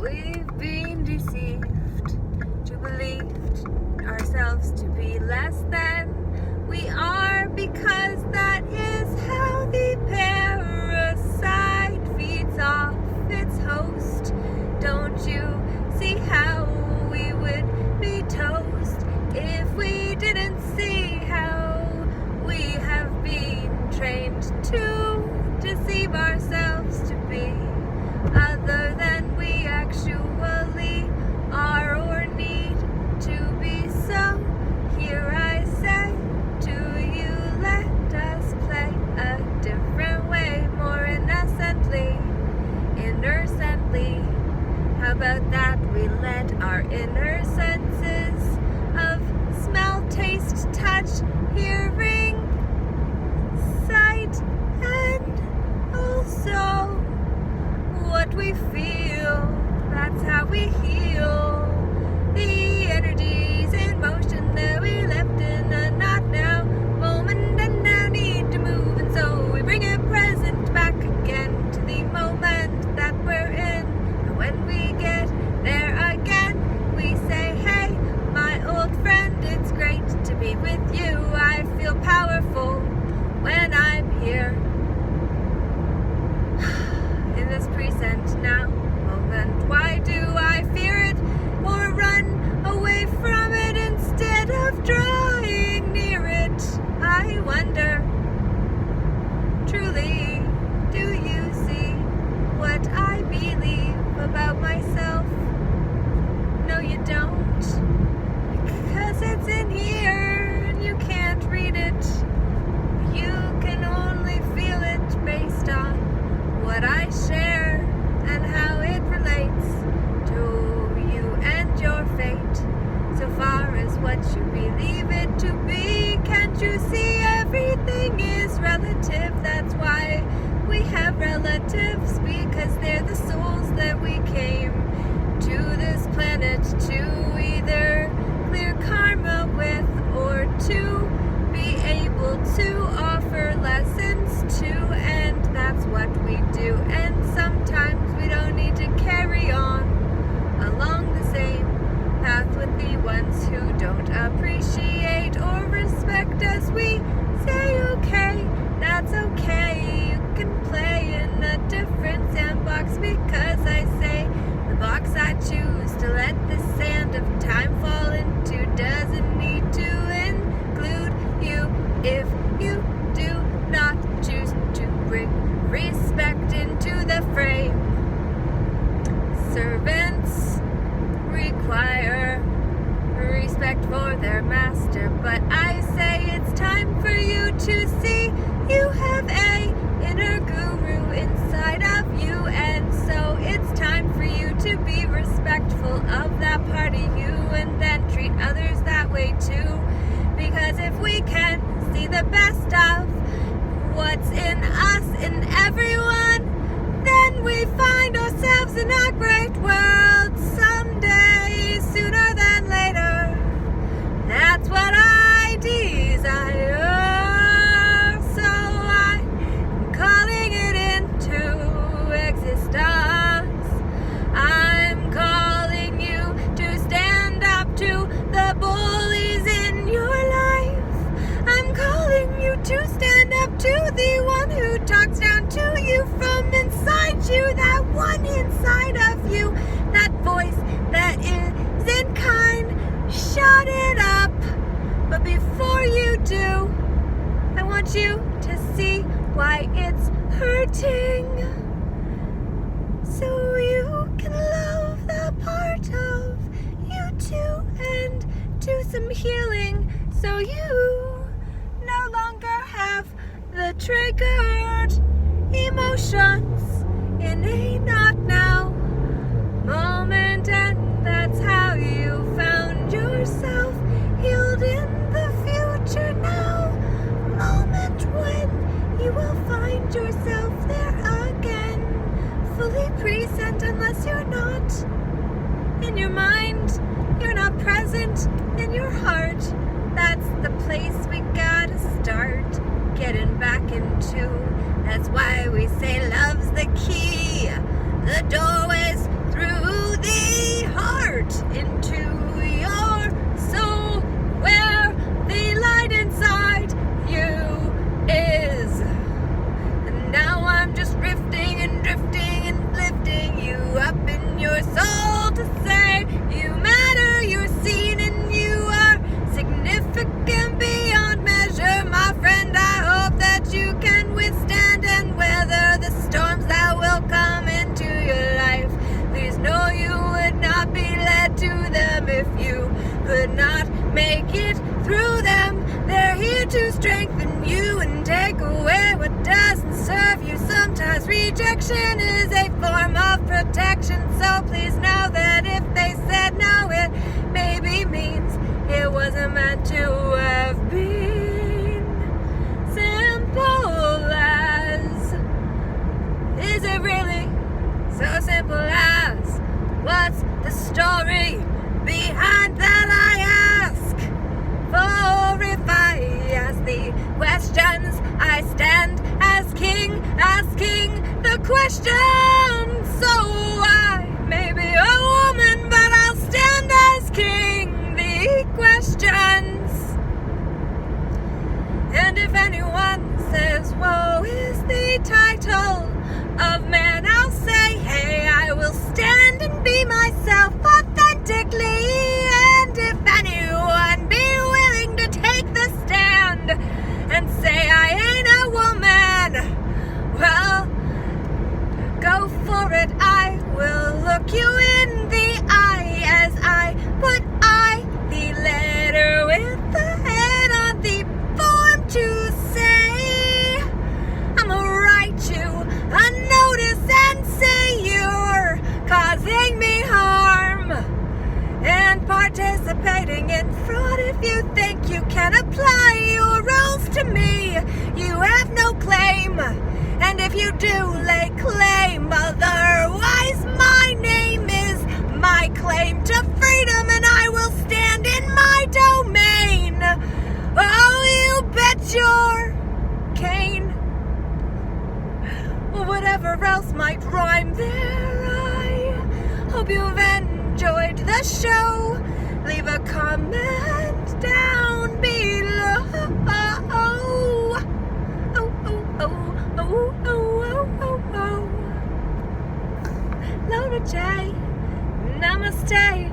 We've been deceived to believe ourselves to be less than we are, because that is how the parasite feeds off its host. Don't you see how we would be toast if we didn't see how we have been trained to deceive ourselves to be other than we actually are or need to be. So here I say to you, let us play a different way, more innocently. How about that? We let our inner senses of smell, taste, touch, hearing, sight, and also what we feel. That's how we heal the energies in motion that we left in a not now moment and now need to move. And so we bring it present back again to the moment that we're in. And when we get there again, we say, hey, my old friend, it's great to be with you. I feel powerful when I'm here in this present now moment. Why do I fear it or run away from it instead of drawing near it? I wonder, truly, do you see what I believe about myself? No, you don't, because it's in here and you can't read it. You can only feel it based on what I share and how it relates to you and your fate. So far as what you believe it to be, can't you see everything is relative? That's why we have relatives, because they're the souls that we came to this planet to either clear karma with or to be able to offer lessons to, and that's what we do. And sometimes we don't need to carry on along the same path with the ones who don't appreciate or respect us. We say, okay, that's okay, you can play in a different sandbox, because I say the box I choose to let the sand of time fall into doesn't need to include you if you do not choose to bring respect into the frame. Servants require respect for their master, but I say it's time for you to see you have a inner guru inside of you, and so it's time for you to be respectful of that part of you and then treat others that way too. Because if we can see the best of what's in us, in everyone, then we find ourselves in a great world someday, sooner than later. That's what I desire. So I'm calling it into existence. I'm calling you to stand up to the bullies in your life. I'm calling you to stand up to the one who talks down to you from inside you, that one inside of you, that voice that isn't kind. Shut it up. But before you do, I want you to see why it's hurting, so you can love that part of you too and do some healing, so you no longer have the triggered emotions in a not now moment. And that's how you found yourself healed in the future now moment, when you will find yourself there again, fully present. Unless you're not in your mind, you're not present in your heart. That's the place we gotta start getting back into. That's why we say love's the key, the doorways through your soul to say you matter, you're seen, and you are significant beyond measure. My friend, I hope that you can withstand and weather the storms that will come into your life. Please know you would not be led to them if you could not make it through them. They're here to strengthen you and take away what doesn't serve you. Sometimes rejection is a form of protection, so please know that if they said no, it maybe means it wasn't meant to have been. Simple as, is it really so simple as? What's the story behind that, I ask? For if I ask the questions, I stand as king, asking the questions. So I may be a woman, but I'll stand as king, the questions. And if anyone says, woe is the title of man, I'll say, hey, I will stand and be myself authentically. And if anyone be willing to take the stand and say I ain't a woman, well, go for it. I will look you in the eye as I put I, the letter with the head on the form to say I'ma write you a notice and say you're causing me harm and participating in fraud. If you think you can apply your rules to me, you have no claim. And if you do lay claim, otherwise my name is my claim to freedom, and I will stand in my domain. Oh, you bet your cane. Or whatever else might rhyme there. I hope you've enjoyed the show. Leave a comment down below. Oh, oh, oh, oh, oh, oh, oh. Laura J, namaste.